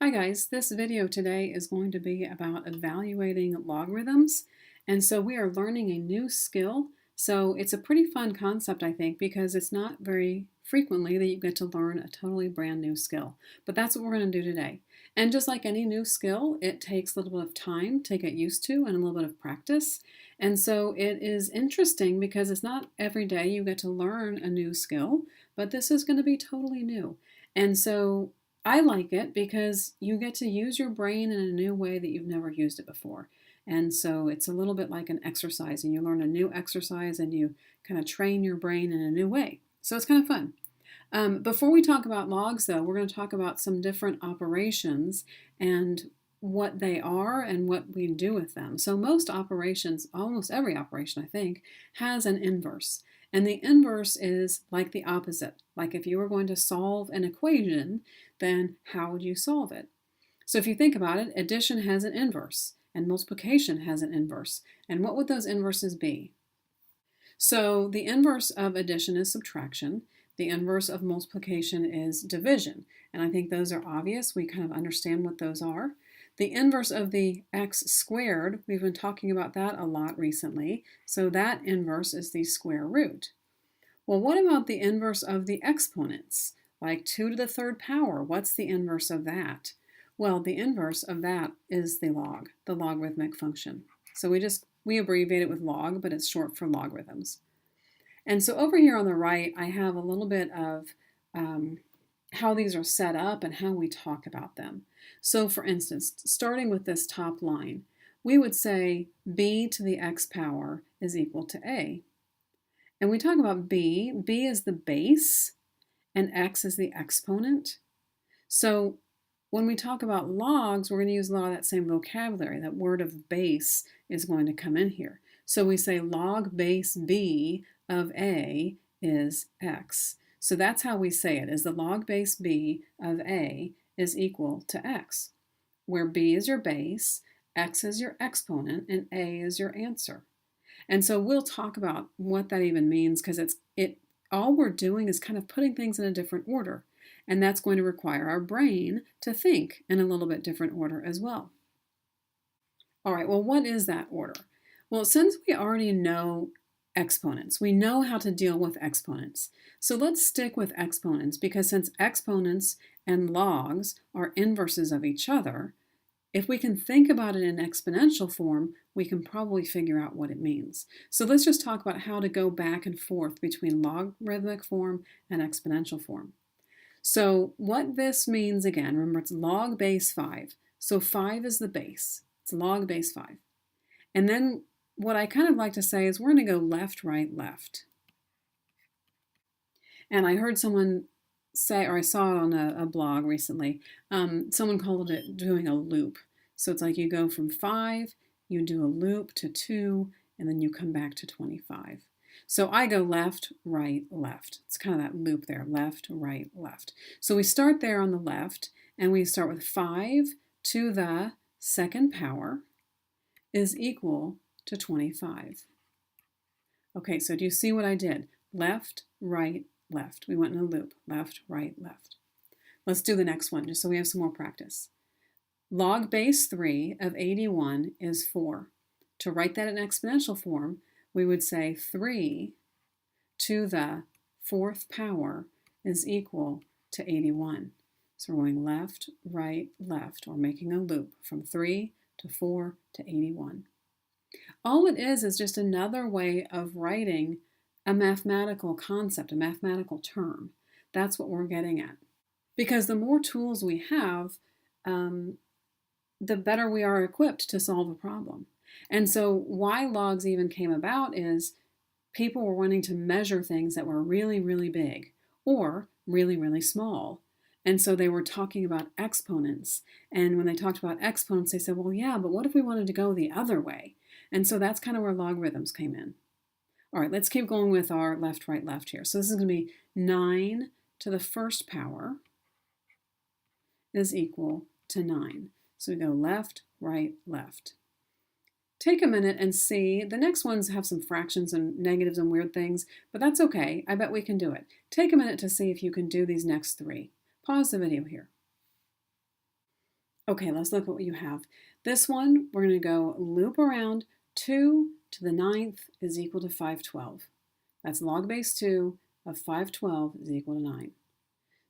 Hi guys, this video today is going to be about evaluating logarithms. And so we are learning a new skill. So it's a pretty fun concept, I think, because it's not very frequently that you get to learn a totally brand new skill. But that's what we're going to do today. And just like any new skill, it takes a little bit of time to get used to and a little bit of practice. And so it is interesting because it's not every day you get to learn a new skill, but this is going to be totally new. And so I like it because you get to use your brain in a new way that you've never used it before. And so it's a little bit like an exercise, and you learn a new exercise and you kind of train your brain in a new way. So it's kind of fun. Before we talk about logs, though, we're going to talk about some different operations and what they are and what we do with them. So most operations, almost every operation, I think, has an inverse. And the inverse is like the opposite. Like if you were going to solve an equation, then how would you solve it? So if you think about it, addition has an inverse and multiplication has an inverse. And what would those inverses be? So the inverse of addition is subtraction. The inverse of multiplication is division. And I think those are obvious. We kind of understand what those are. The inverse of the x squared, we've been talking about that a lot recently. So that inverse is the square root. Well, what about the inverse of the exponents? Like 2 to the third power, what's the inverse of that? Well, the inverse of that is the log, the logarithmic function. So we abbreviate it with log, but it's short for logarithms. And so over here on the right, I have a little bit of how these are set up and how we talk about them. So for instance, starting with this top line, we would say b to the x power is equal to a. And we talk about b is the base, and x is the exponent. So when we talk about logs, we're going to use a lot of that same vocabulary. That word of base is going to come in here. So we say log base b of a is x. So that's how we say it, is the log base b of a is equal to x, where b is your base, x is your exponent, and a is your answer. And so we'll talk about what that even means, because all we're doing is kind of putting things in a different order. And that's going to require our brain to think in a little bit different order as well. All right, well, what is that order? Well, since we already know exponents, we know how to deal with exponents. So let's stick with exponents, because since exponents and logs are inverses of each other, if we can think about it in exponential form, we can probably figure out what it means. So let's just talk about how to go back and forth between logarithmic form and exponential form. So what this means, again, remember it's log base 5. So 5 is the base. It's log base 5. And then what I kind of like to say is we're going to go left, right, left. And I heard someone say, or I saw it on a blog recently, someone called it doing a loop. So it's like you go from 5, you do a loop to 2, and then you come back to 25. So I go left, right, left. It's kind of that loop there, left, right, left. So we start there on the left, and we start with 5 to the second power is equal to 25. Okay, so do you see what I did? Left, right, left. We went in a loop, left, right, left. Let's do the next one, just so we have some more practice. Log base 3 of 81 is 4. To write that in exponential form, we would say 3 to the fourth power is equal to 81. So we're going left, right, left, or making a loop from 3 to 4 to 81. All it is just another way of writing a mathematical concept, a mathematical term. That's what we're getting at. Because the more tools we have, the better we are equipped to solve a problem. And so why logs even came about is people were wanting to measure things that were really, really big or really, really small. And so they were talking about exponents. And when they talked about exponents, they said, well, yeah, but what if we wanted to go the other way? And so that's kind of where logarithms came in. All right, let's keep going with our left, right, left here. So this is going to be 9 to the first power is equal to 9. So we go left, right, left. Take a minute and see. The next ones have some fractions and negatives and weird things, but that's okay. I bet we can do it. Take a minute to see if you can do these next three. Pause the video here. Okay, let's look at what you have. This one, we're going to go loop around. 2 to the 9th is equal to 512. That's log base 2 of 512 is equal to 9.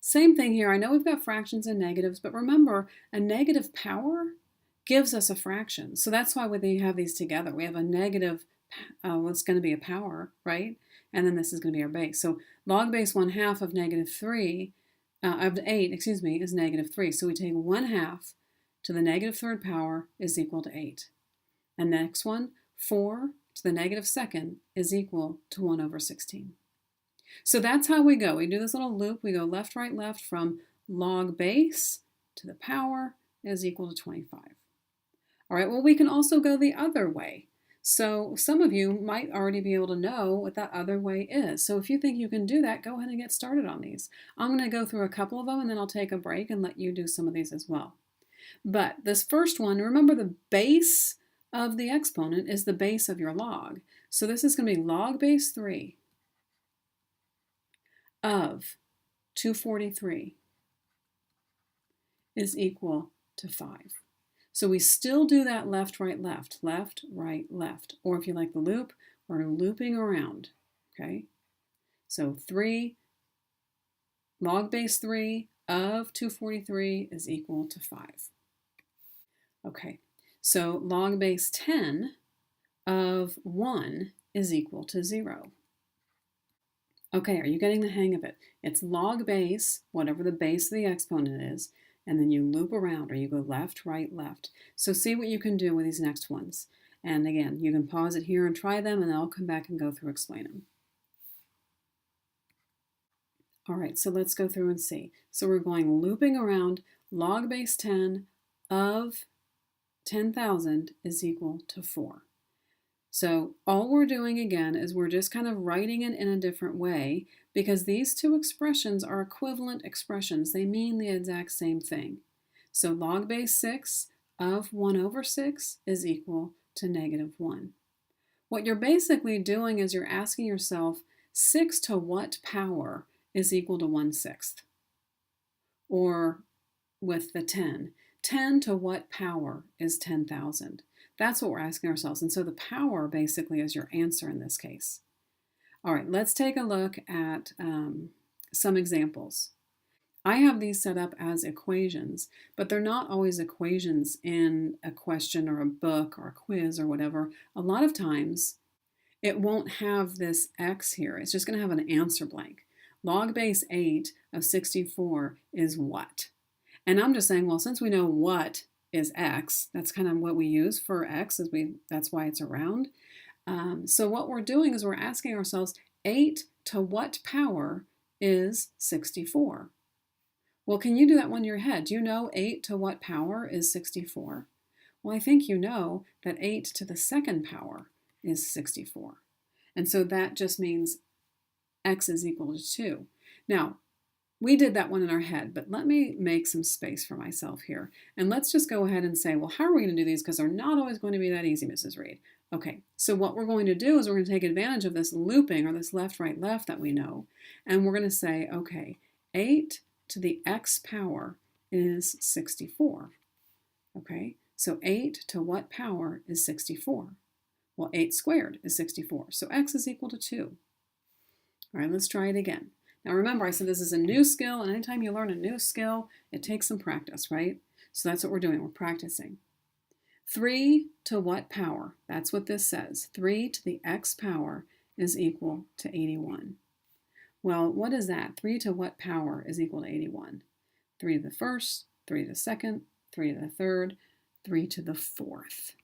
Same thing here. I know we've got fractions and negatives, but remember, a negative power gives us a fraction. So that's why when you have these together, we have a negative, what's going to be a power, right? And then this is going to be our base. So log base 1/2 of negative 3, of 8, excuse me, is negative 3. So we take 1/2 to the negative third power is equal to 8. And the next one, 4 to the negative second is equal to 1/16. So that's how we go. We do this little loop. We go left, right, left from log base to the power is equal to 25. All right, well, we can also go the other way. So some of you might already be able to know what that other way is. So if you think you can do that, go ahead and get started on these. I'm going to go through a couple of them and then I'll take a break and let you do some of these as well. But this first one, remember the base of the exponent is the base of your log. So this is going to be log base 3 of 243 is equal to 5. So we still do that left, right, left, left, right, left. Or if you like the loop, we're looping around, okay? So 3, log base 3 of 243 is equal to 5. Okay, so log base 10 of 1 is equal to 0. Okay, are you getting the hang of it? It's log base, whatever the base of the exponent is, and then you loop around or you go left, right, left. So see what you can do with these next ones. And again, you can pause it here and try them, and then I'll come back and go through explain them. All right, so let's go through and see. So we're going looping around. Log base 10 of 10,000 is equal to 4. So all we're doing again is we're just kind of writing it in a different way because these two expressions are equivalent expressions. They mean the exact same thing. So log base 6 of 1/6 is equal to -1. What you're basically doing is you're asking yourself 6 to what power is equal to 1/6? Or with the 10, 10 to what power is 10,000? That's what we're asking ourselves. And so the power basically is your answer in this case. All right, let's take a look at some examples. I have these set up as equations, but they're not always equations in a question or a book or a quiz or whatever. A lot of times it won't have this x here. It's just going to have an answer blank. Log base 8 of 64 is what? And I'm just saying, well, since we know what is x, that's kind of what we use for x, that's why it's around. So what we're doing is we're asking ourselves, 8 to what power is 64? Well, can you do that one in your head? Do you know 8 to what power is 64? Well, I think you know that 8 to the second power is 64. And so that just means x is equal to 2. Now, we did that one in our head, but let me make some space for myself here. And let's just go ahead and say, well, how are we going to do these? Because they're not always going to be that easy, Mrs. Reed. Okay, so what we're going to do is we're going to take advantage of this looping or this left, right, left that we know. And we're going to say, okay, 8 to the x power is 64. Okay, so 8 to what power is 64? Well, 8 squared is 64. So x is equal to 2. All right, let's try it again. Now remember, I said this is a new skill, and anytime you learn a new skill, it takes some practice, right? So that's what we're doing, we're practicing. 3 to what power? That's what this says. 3 to the x power is equal to 81. Well, what is that? 3 to what power is equal to 81? 3 to the first, 3 to the second, 3 to the third, 3 to the fourth.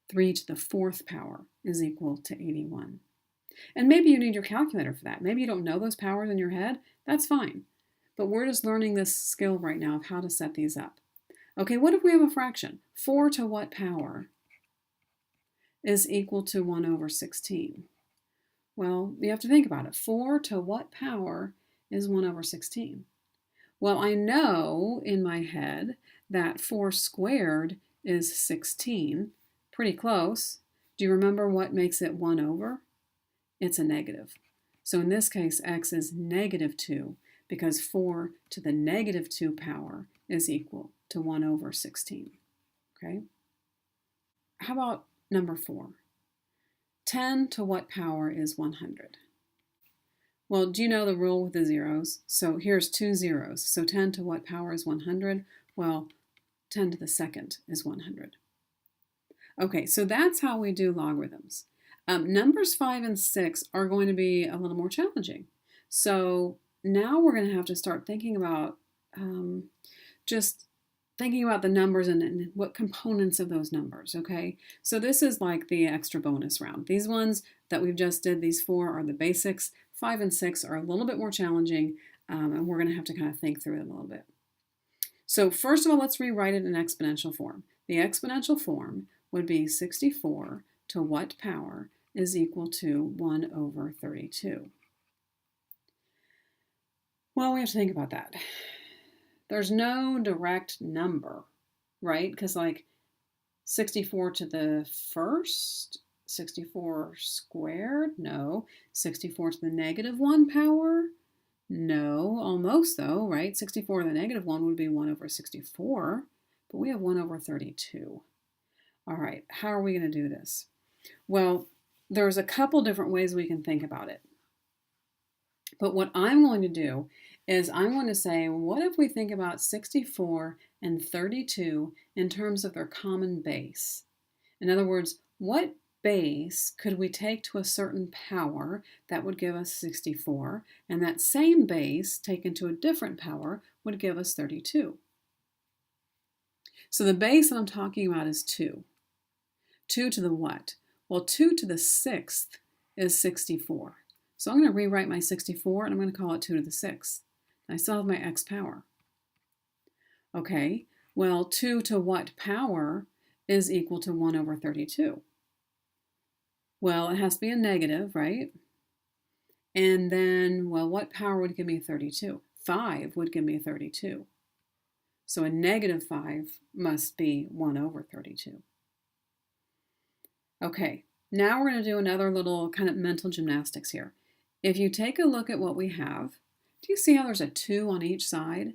3 to the fourth power is equal to 81. And maybe you need your calculator for that. Maybe you don't know those powers in your head. That's fine. But we're just learning this skill right now of how to set these up. Okay, what if we have a fraction? 4 to what power is equal to 1/16? Well, you have to think about it. 4 to what power is 1/16? Well, I know in my head that 4 squared is 16. Pretty close. Do you remember what makes it 1 over? It's a negative. So in this case, x is -2 because 4 to the -2 power is equal to 1 over 16. Okay? How about number 4? 10 to what power is 100? Well, do you know the rule with the zeros? So here's 2 zeros. So 10 to what power is 100? Well, 10 to the second is 100. Okay, so that's how we do logarithms. Numbers 5 and 6 are going to be a little more challenging. So now we're going to have to start thinking about just thinking about the numbers and what components of those numbers, okay? So this is like the extra bonus round. These ones that we've just did, these 4 are the basics. 5 and 6 are a little bit more challenging, and we're going to have to kind of think through them a little bit. So first of all, let's rewrite it in exponential form. The exponential form would be 64 to what power is equal to 1 over 32. Well, we have to think about that. There's no direct number, right? Because like 64 to the first, 64 squared? No. 64 to the negative 1 power? No. Almost though, right? 64 to the negative 1 would be 1 over 64, but we have 1 over 32. All right, how are we going to do this? Well, there's a couple different ways we can think about it. But what I'm going to do is I'm going to say, what if we think about 64 and 32 in terms of their common base? In other words, what base could we take to a certain power that would give us 64, and that same base taken to a different power would give us 32? So the base that I'm talking about is 2. 2 to the what? Well, 2 to the 6th is 64. So I'm going to rewrite my 64 and I'm going to call it 2 to the 6th. I still have my x power. Okay, well, 2 to what power is equal to 1 over 32? Well, it has to be a negative, right? And then, well, what power would give me a 32? 5 would give me a 32. So a negative 5 must be 1 over 32. Okay, now we're going to do another little kind of mental gymnastics here. If you take a look at what we have, do you see how there's a 2 on each side?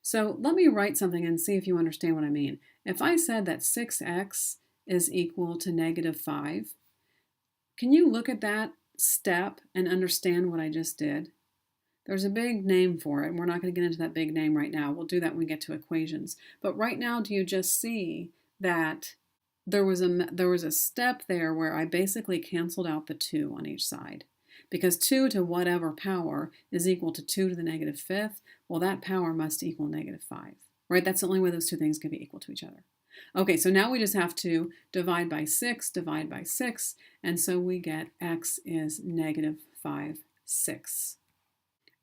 So let me write something and see if you understand what I mean. If I said that 6x is equal to negative 5, can you look at that step and understand what I just did? There's a big name for it, and we're not going to get into that big name right now. We'll do that when we get to equations. But right now, do you just see that there was a step there where I basically canceled out the 2 on each side? Because 2 to whatever power is equal to 2 to the negative 5th, well, that power must equal negative 5, right? That's the only way those two things can be equal to each other. Okay, so now we just have to divide by 6, and so we get x is negative 5/6.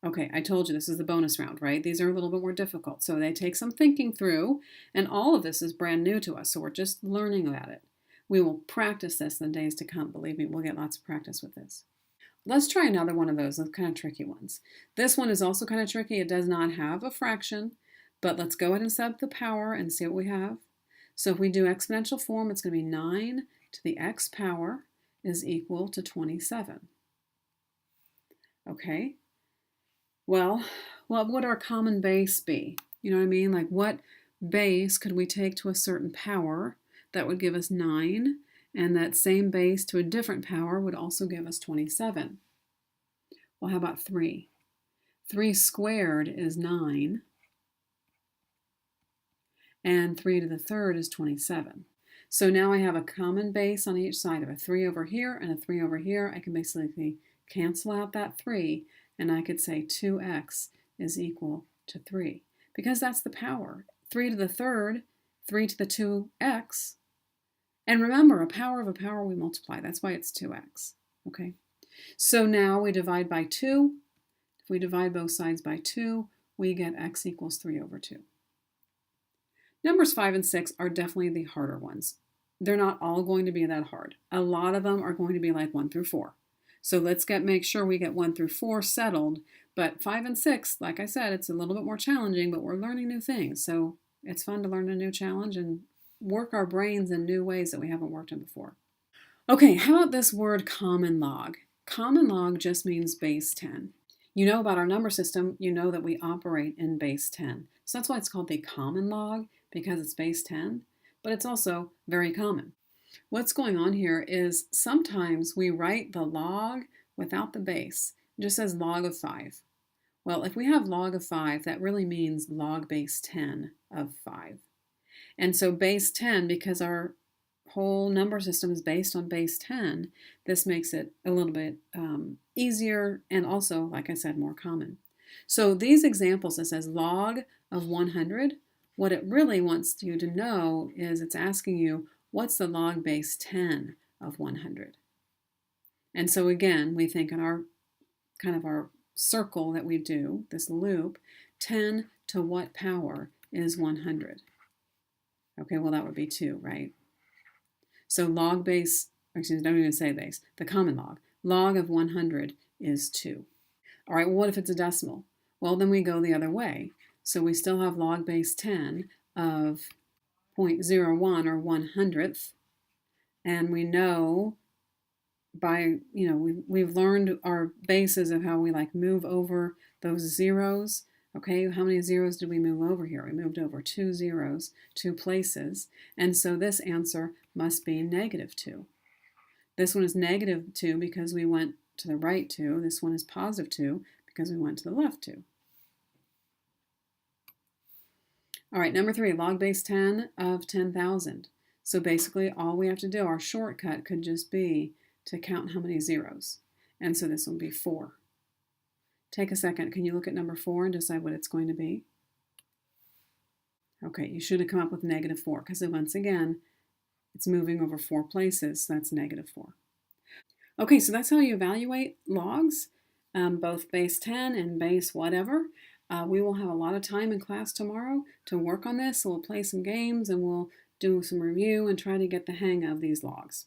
Okay, I told you this is the bonus round, right? These are a little bit more difficult, so they take some thinking through, and all of this is brand new to us, so we're just learning about it. We will practice this in the days to come. Believe me, we'll get lots of practice with this. Let's try another one of those kind of tricky ones. This one is also kind of tricky. It does not have a fraction, but let's go ahead and set up the power and see what we have. So if we do exponential form, it's going to be 9 to the x power is equal to 27. Okay. Well, what would our common base be? You know what I mean? Like what base could we take to a certain power that would give us 9, and that same base to a different power would also give us 27? Well, how about 3? 3 squared is 9, and 3 to the third is 27. So now I have a common base on each side of a 3 over here and a 3 over here. I can basically cancel out that 3, and I could say 2x is equal to 3, because that's the power. 3 to the third, 3 to the 2x. And remember, a power of a power we multiply. That's why it's 2x. Okay? So now we divide by 2. If we divide both sides by 2, we get x equals 3 over 2. Numbers 5 and 6 are definitely the harder ones. They're not all going to be that hard. A lot of them are going to be like 1 through 4. So let's make sure we get 1 through 4 settled. But 5 and 6, like I said, it's a little bit more challenging, but we're learning new things. So it's fun to learn a new challenge and work our brains in new ways that we haven't worked in before. Okay, how about this word common log? Common log just means base 10. You know about our number system, you know that we operate in base 10. So that's why it's called the common log, because it's base 10, but it's also very common. What's going on here is sometimes we write the log without the base. It just says log of 5. Well, if we have log of 5, that really means log base 10 of 5. And so base 10, because our whole number system is based on base 10, this makes it a little bit easier and also, like I said, more common. So these examples, it says log of 100. What it really wants you to know is it's asking you, what's the log base 10 of 100? And so again, we think in our kind of our circle that we do, this loop, 10 to what power is 100? Okay, well that would be 2, right? So log base, excuse me, don't even say base, the common log of 100 is 2. All right, well, what if it's a decimal? Well, then we go the other way. So we still have log base 10 of 0.01 or 100th, and we know by, we've learned our bases of how we like move over those zeros. Okay, how many zeros did we move over here? We moved over 2 zeros, 2 places, and so this answer must be -2. This one is -2 because we went to the right 2. This one is +2 because we went to the left 2. All right, number 3, log base 10 of 10,000. So basically all we have to do, our shortcut could just be to count how many zeros. And so this will be 4. Take a second. Can you look at number 4 and decide what it's going to be? Okay, you should have come up with -4 because once again, it's moving over 4 places, so that's -4. Okay, so that's how you evaluate logs, both base 10 and base whatever. We will have a lot of time in class tomorrow to work on this, so we'll play some games and we'll do some review and try to get the hang of these logs.